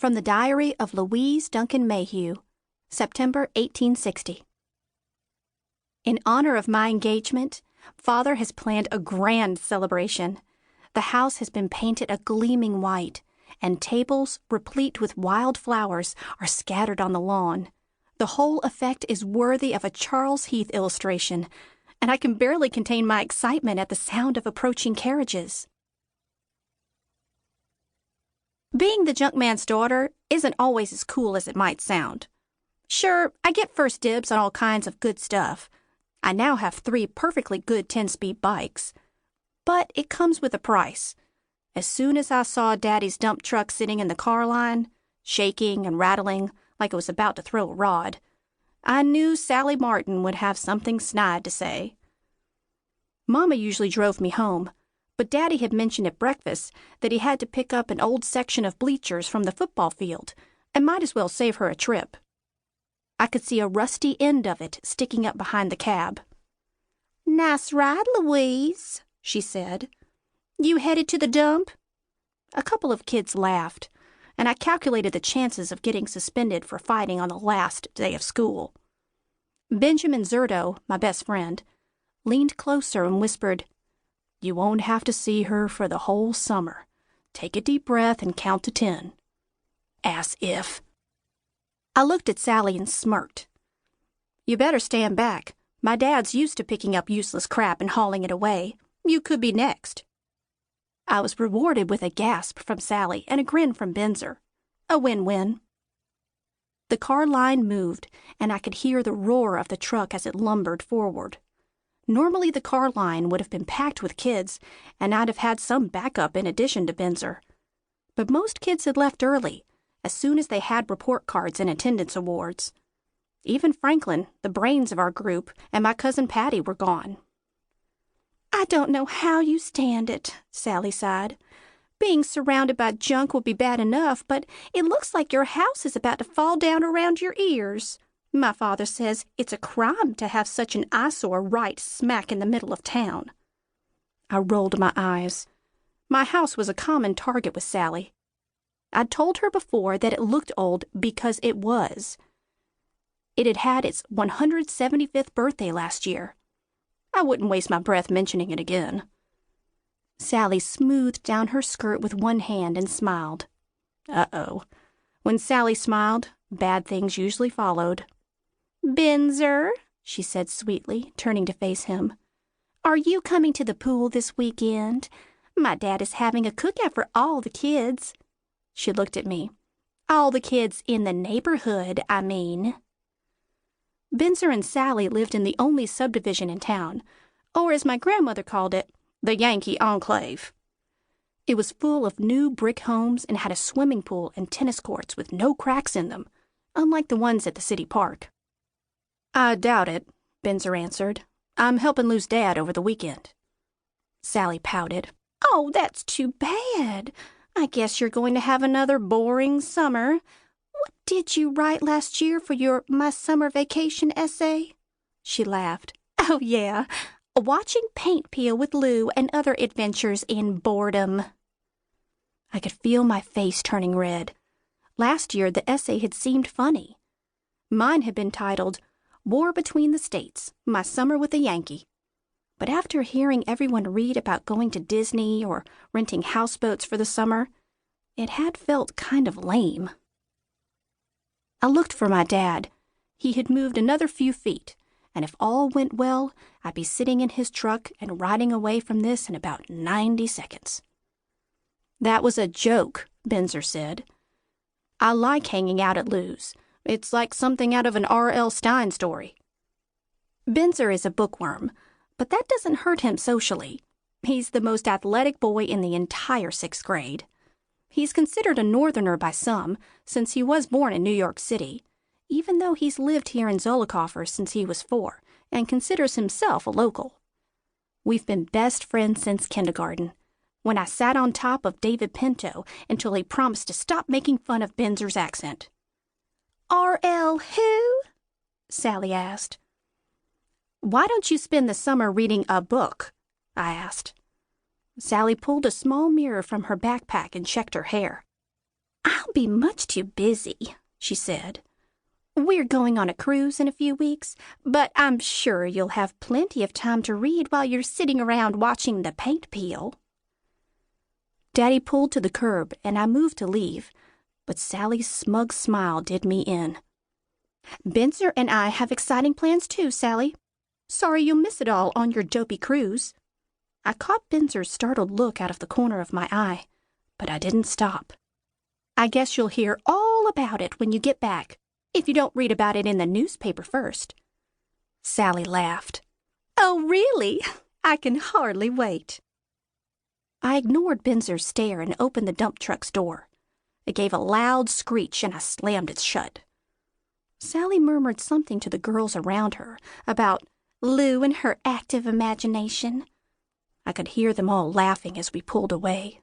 From the Diary of Louise Duncan Mayhew, September 1860. In honor of my engagement, Father has planned a grand celebration. The house has been painted a gleaming white, and tables, replete with wild flowers, are scattered on the lawn. The whole effect is worthy of a Charles Heath illustration, and I can barely contain my excitement at the sound of approaching carriages. Being the junkman's daughter isn't always as cool as it might sound. Sure, I get first dibs on all kinds of good stuff. I now have 3 perfectly good 10-speed bikes. But it comes with a price. As soon as I saw Daddy's dump truck sitting in the car line, shaking and rattling like it was about to throw a rod, I knew Sally Martin would have something snide to say. Mama usually drove me home, but Daddy had mentioned at breakfast that he had to pick up an old section of bleachers from the football field and might as well save her a trip. I could see a rusty end of it sticking up behind the cab. "Nice ride, Louise," she said. "You headed to the dump?" A couple of kids laughed, and I calculated the chances of getting suspended for fighting on the last day of school. Benjamin Zerto, my best friend, leaned closer and whispered, "You won't have to see her for the whole summer. Take a deep breath and count to 10. As if. I looked at Sally and smirked. "You better stand back. My dad's used to picking up useless crap and hauling it away. You could be next." I was rewarded with a gasp from Sally and a grin from Benzer. A win-win. The car line moved, and I could hear the roar of the truck as it lumbered forward. Normally the car line would have been packed with kids, and I'd have had some backup in addition to Benzer. But most kids had left early, as soon as they had report cards and attendance awards. Even Franklin, the brains of our group, and my cousin Patty were gone. "I don't know how you stand it," Sally sighed. "Being surrounded by junk would be bad enough, but it looks like your house is about to fall down around your ears. My father says it's a crime to have such an eyesore right smack in the middle of town." I rolled my eyes. My house was a common target with Sally. I'd told her before that it looked old because it was. It had had its 175th birthday last year. I wouldn't waste my breath mentioning it again. Sally smoothed down her skirt with one hand and smiled. Uh-oh. When Sally smiled, bad things usually followed. "Benzer," she said sweetly, turning to face him, "are you coming to the pool this weekend? My dad is having a cookout for all the kids." She looked at me. "All the kids in the neighborhood, I mean." Benzer and Sally lived in the only subdivision in town, or as my grandmother called it, the Yankee Enclave. It was full of new brick homes and had a swimming pool and tennis courts with no cracks in them, unlike the ones at the city park. "I doubt it," Benzer answered. "I'm helping lose Dad over the weekend." Sally pouted. "Oh, that's too bad. I guess you're going to have another boring summer. What did you write last year for your My Summer Vacation essay?" She laughed. "Oh, yeah. Watching paint peel with Lou and other adventures in boredom." I could feel my face turning red. Last year, the essay had seemed funny. Mine had been titled, "War Between the States, My Summer with a Yankee." But after hearing everyone read about going to Disney or renting houseboats for the summer, it had felt kind of lame. I looked for my dad. He had moved another few feet, and if all went well, I'd be sitting in his truck and riding away from this in about 90 seconds. "That was a joke," Benzer said. "I like hanging out at Lou's. It's like something out of an R.L. Stine story." Benzer is a bookworm, but that doesn't hurt him socially. He's the most athletic boy in the entire 6th grade. He's considered a northerner by some, since he was born in New York City, even though he's lived here in Zollicoffer since he was 4, and considers himself a local. We've been best friends since kindergarten, when I sat on top of David Pinto until he promised to stop making fun of Benzer's accent. "R.L. who?" Sally asked. "Why don't you spend the summer reading a book?" I asked. Sally pulled a small mirror from her backpack and checked her hair. I'll be much too busy, she said. We're going on a cruise in a few weeks, but I'm sure you'll have plenty of time to read while you're sitting around watching the paint peel. Daddy pulled to the curb, and I moved to leave, but Sally's smug smile did me in. Benzer and I have exciting plans too, Sally. Sorry you'll miss it all on your dopey cruise. I caught Benzer's startled look out of the corner of my eye, but I didn't stop. I guess you'll hear all about it when you get back, if you don't read about it in the newspaper first. Sally laughed. Oh, really? I can hardly wait. I ignored Benzer's stare and opened the dump truck's door. It gave a loud screech and I slammed it shut. Sally murmured something to the girls around her about Lou and her active imagination. I could hear them all laughing as we pulled away.